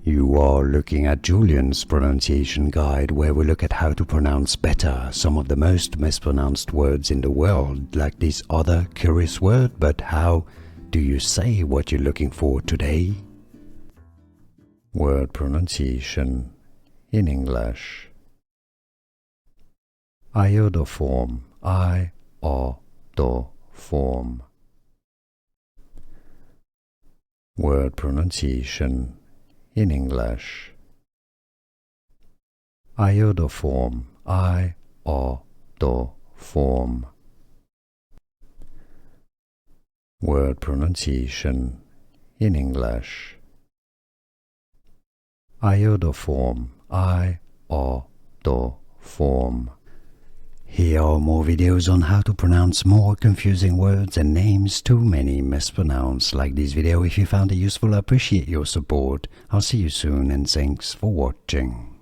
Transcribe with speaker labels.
Speaker 1: You are looking at Julian's pronunciation guide, where we look at how to pronounce better some of the most mispronounced words in the world, like this other curious word. But how do you say what you're looking for today? Word pronunciation in English. Iodoform, I-O-D-O-form. Word pronunciation in English. Iodoform, I-O-D-O-form. Word pronunciation in English. Iodoform, I-O-D-O-form. Here are more videos on how to pronounce more confusing words and names too many mispronounced. Like this video if you found it useful. I appreciate your support. I'll see you soon and thanks for watching.